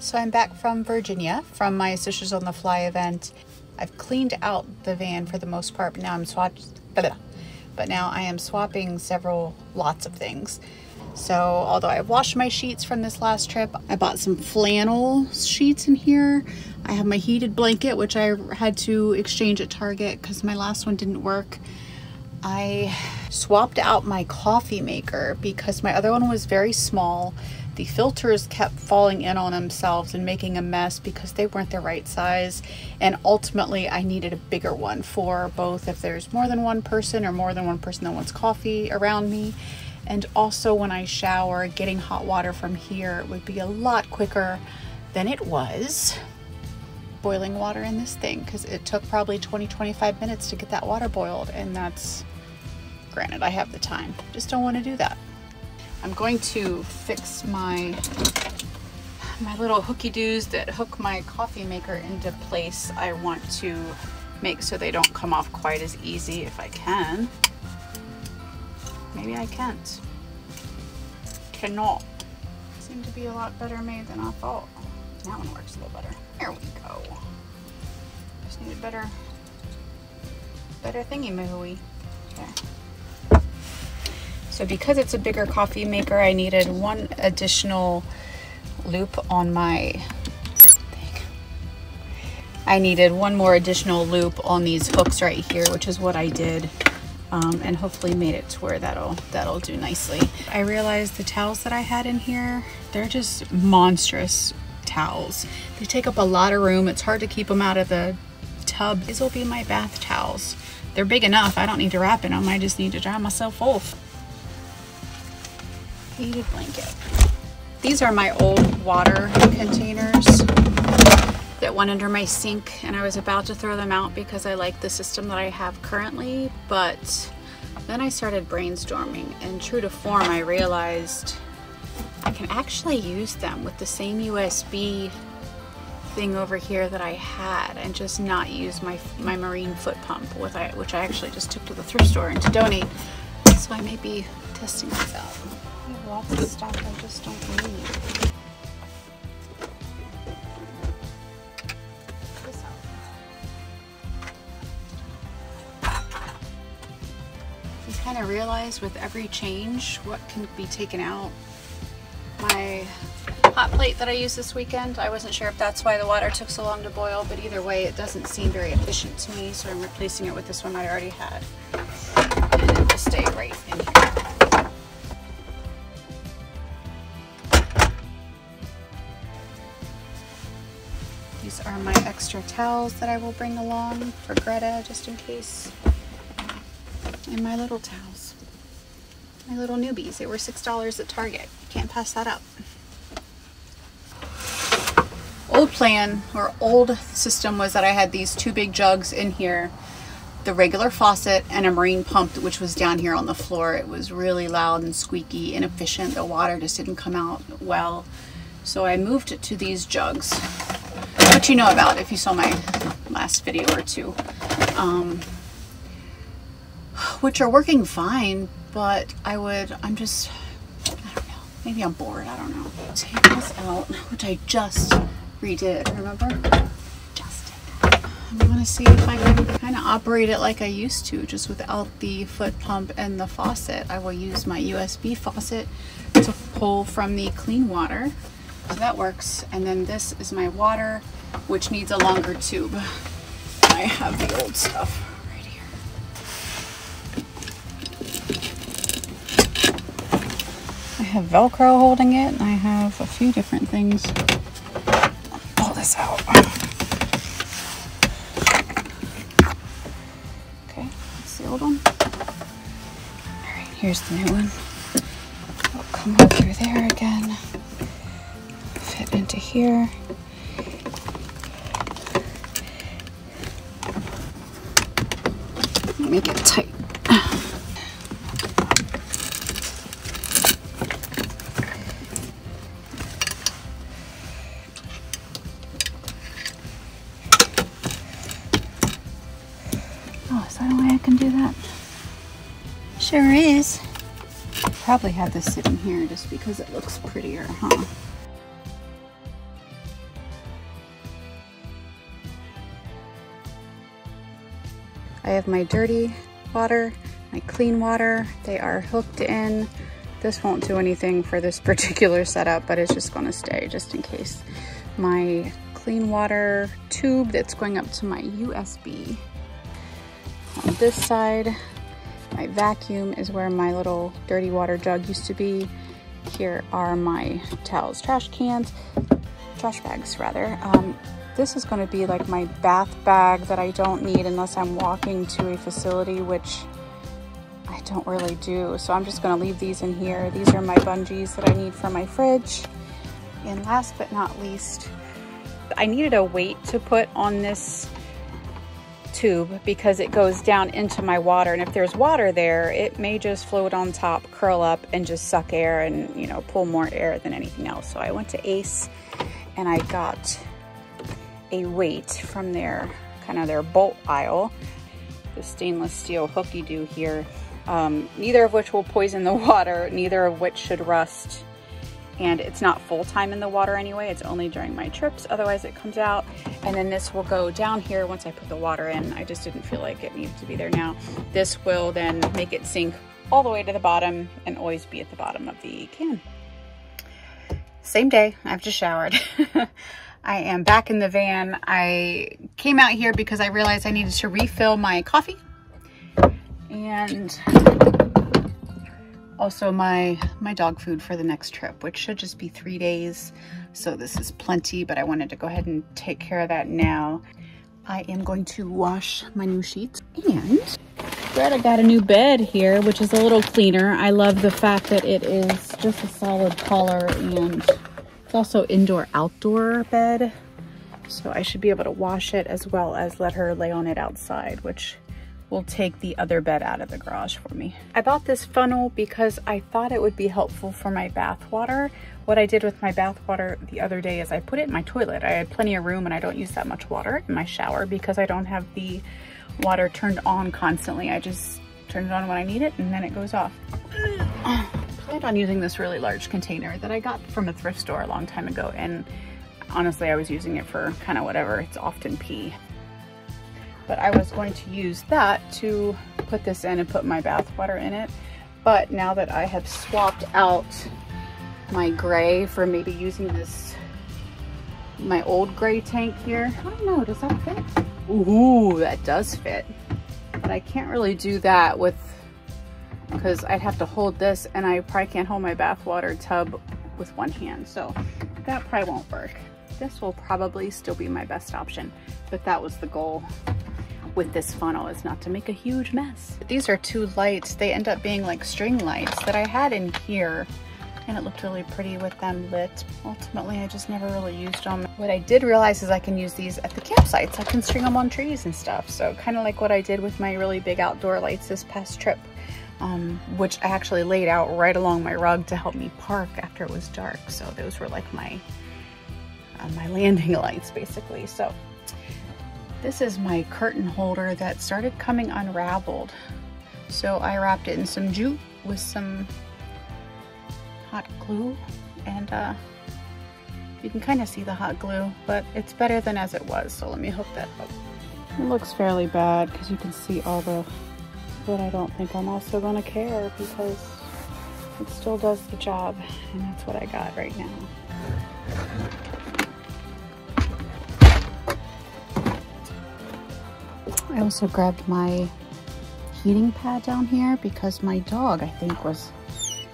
So I'm back from Virginia from my Sisters on the Fly event. I've cleaned out the van for the most part, but now I am swapping lots of things. So although I washed my sheets from this last trip, I bought some flannel sheets in here. I have my heated blanket, which I had to exchange at Target because my last one didn't work. I swapped out my coffee maker because my other one was very small. The filters kept falling in on themselves and making a mess because they weren't the right size. And ultimately I needed a bigger one for both if there's more than one person or more than one person that wants coffee around me. And also when I shower, getting hot water from here would be a lot quicker than it was boiling water in this thing, because it took probably 20-25 minutes to get that water boiled, and that's, granted, I have the time, just don't want to do that. I'm going to fix my little hooky-doos that hook my coffee maker into place. I want to make so they don't come off quite as easy if I can. Maybe I can't. Cannot. Seemed to be a lot better made than I thought. That one works a little better. There we go. Just need a better thingy-mahooey. Okay. So because it's a bigger coffee maker, I needed one additional loop on my thing. I needed one more additional loop on these hooks right here, which is what I did. And hopefully made it to where that'll do nicely. I realized the towels that I had in here, they're just monstrous towels. They take up a lot of room. It's hard to keep them out of the tub. These will be my bath towels. They're big enough. I don't need to wrap in them. I just need to dry myself off. Heated blanket. These are my old water containers that went under my sink, and I was about to throw them out because I like the system that I have currently, but then I started brainstorming, and true to form, I realized I can actually use them with the same USB thing over here that I had and just not use my marine foot pump, which I actually just took to the thrift store and to donate. So I may be testing this out. I have lots of stuff I just don't need. Kind of realized with every change what can be taken out. My hot plate that I used this weekend, I wasn't sure if that's why the water took so long to boil, but either way it doesn't seem very efficient to me, so I'm replacing it with this one I already had, and it will stay right in here. These are my extra towels that I will bring along for Greta just in case. And my little towels, my little newbies. They were $6 at Target. Can't pass that up. Old plan or old system was that I had these two big jugs in here, the regular faucet and a marine pump, which was down here on the floor. It was really loud and squeaky, inefficient. The water just didn't come out well. So I moved it to these jugs, which you know about if you saw my last video or two. Which are working fine, but I don't know, maybe I'm bored, I don't know. Take this out, which I just redid, remember? Just did that. I'm gonna see if I can kind of operate it like I used to, just without the foot pump and the faucet. I will use my USB faucet to pull from the clean water. So that works. And then this is my water, which needs a longer tube. I have the old stuff. I have Velcro holding it, and I have a few different things. Let me pull this out. Okay, that's the old one. Alright, here's the new one. It'll come up through there again. Fit into here. Let me get tight. Can do that. Sure is. Probably have this sitting here just because it looks prettier, huh? I have my dirty water, my clean water. They are hooked in. This won't do anything for this particular setup, but it's just gonna stay just in case. My clean water tube that's going up to my USB. On this side, my vacuum is where my little dirty water jug used to be. Here are my towels, trash bags rather. This is going to be like my bath bag that I don't need unless I'm walking to a facility, which I don't really do. So I'm just going to leave these in here. These are my bungees that I need for my fridge. And last but not least, I needed a weight to put on this tube because it goes down into my water, and if there's water there, it may just float on top, curl up, and just suck air and, you know, pull more air than anything else. So I went to Ace and I got a weight from their kind of their bolt aisle, the stainless steel hooky-doo here, neither of which will poison the water, neither of which should rust. And it's not full-time in the water anyway, it's only during my trips, otherwise it comes out. And then this will go down here once I put the water in. I just didn't feel like it needed to be there now. This will then make it sink all the way to the bottom and always be at the bottom of the can. Same day, I've just showered. I am back in the van. I came out here because I realized I needed to refill my coffee. And also my dog food for the next trip, which should just be 3 days. So this is plenty, but I wanted to go ahead and take care of that now. I am going to wash my new sheets. And Greta got a new bed here, which is a little cleaner. I love the fact that it is just a solid color, and it's also indoor-outdoor bed. So I should be able to wash it as well as let her lay on it outside, which will take the other bed out of the garage for me. I bought this funnel because I thought it would be helpful for my bath water. What I did with my bath water the other day is I put it in my toilet. I had plenty of room and I don't use that much water in my shower because I don't have the water turned on constantly. I just turn it on when I need it and then it goes off. I planned on using this really large container that I got from a thrift store a long time ago, and honestly I was using it for kind of whatever. It's often pee. But I was going to use that to put this in and put my bath water in it. But now that I have swapped out my gray for maybe using this, my old gray tank here, I don't know, does that fit? Ooh, that does fit. But I can't really do that with, because I'd have to hold this and I probably can't hold my bath water tub with one hand. So that probably won't work. This will probably still be my best option, but that was the goal with this funnel, is not to make a huge mess. These are two lights. They end up being like string lights that I had in here, and it looked really pretty with them lit. Ultimately, I just never really used them. What I did realize is I can use these at the campsites. I can string them on trees and stuff. So kind of like what I did with my really big outdoor lights this past trip, which I actually laid out right along my rug to help me park after it was dark. So those were like my landing lights basically. So this is my curtain holder that started coming unraveled. So I wrapped it in some jute with some hot glue, and you can kind of see the hot glue, but it's better than as it was. So let me hook that up. It looks fairly bad because you can see all the, but I don't think I'm also gonna care because it still does the job, and that's what I got right now. I also grabbed my heating pad down here because my dog, I think,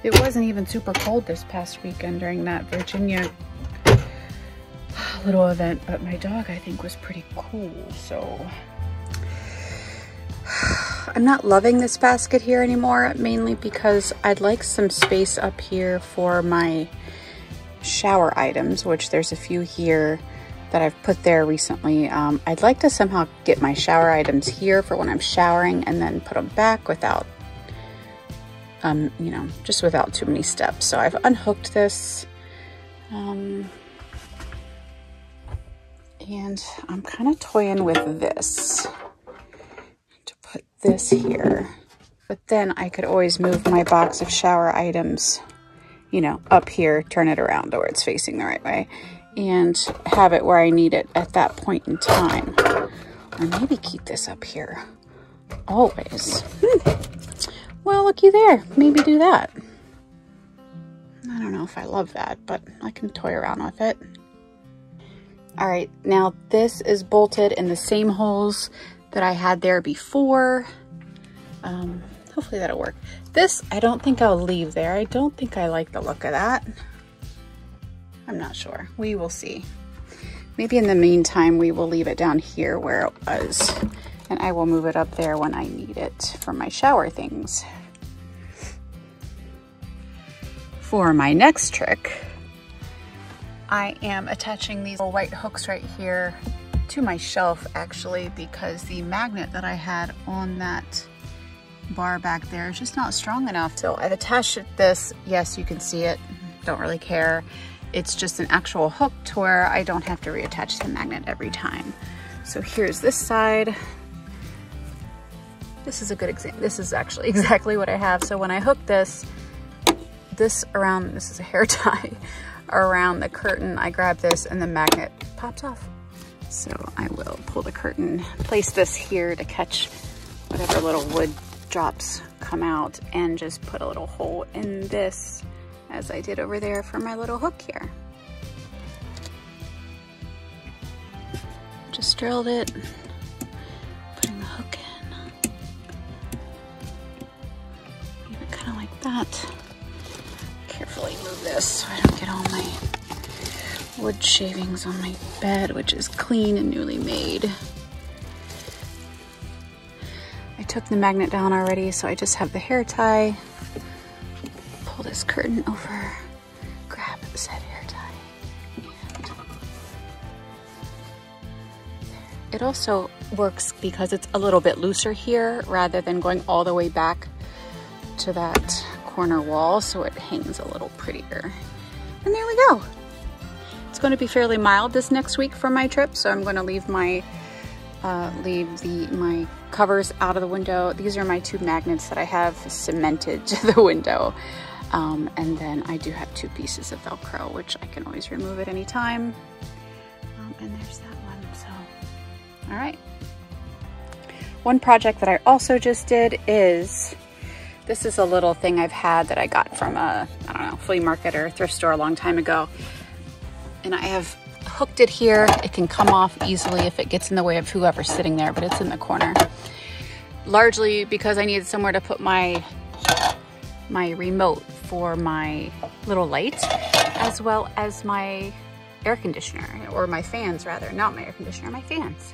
it wasn't even super cold this past weekend during that Virginia little event, but my dog, I think, was pretty cool. So I'm not loving this basket here anymore, mainly because I'd like some space up here for my shower items, which there's a few here that I've put there recently. I'd like to somehow get my shower items here for when I'm showering and then put them back without, you know, just without too many steps. So I've unhooked this, and I'm kind of toying with this to put this here. But then I could always move my box of shower items, you know, up here, turn it around to where it's facing the right way, and have it where I need it at that point in time. Or maybe keep this up here always. Well, looky there. Maybe do that. I don't know if I love that, but I can toy around with it. All right, now this is bolted in the same holes that I had there before. Hopefully that'll work. This, I don't think I'll leave there. I don't think I like the look of that. I'm not sure. We will see. Maybe in the meantime, we will leave it down here where it was, and I will move it up there when I need it for my shower things. For my next trick, I am attaching these little white hooks right here to my shelf, actually, because the magnet that I had on that bar back there is just not strong enough. So I've attached this. Yes, you can see it. Don't really care. It's just an actual hook to where I don't have to reattach the magnet every time. So here's this side. This is a good example. This is actually exactly what I have. So when I hook this around, this is a hair tie, around the curtain, I grab this and the magnet pops off. So I will pull the curtain, place this here to catch whatever little wood drops come out, and just put a little hole in this as I did over there for my little hook here. Just drilled it, putting the hook in. Leave it kind of like that. Carefully move this so I don't get all my wood shavings on my bed, which is clean and newly made. I took the magnet down already, so I just have the hair tie. Pull this curtain over, grab said hair tie. And there. It also works because it's a little bit looser here rather than going all the way back to that corner wall, so it hangs a little prettier. And there we go. It's going to be fairly mild this next week for my trip, so I'm going to leave my my covers out of the window. These are my two magnets that I have cemented to the window. And then I do have 2 pieces of Velcro, which I can always remove at any time. And there's that one, so. All right. One project that I also just did is, this is a little thing I've had that I got from a, I don't know, flea market or thrift store a long time ago. And I have hooked it here. It can come off easily if it gets in the way of whoever's sitting there, but it's in the corner. Largely because I needed somewhere to put my remote for my little light, as well as my air conditioner, or my fans rather, not my air conditioner, my fans.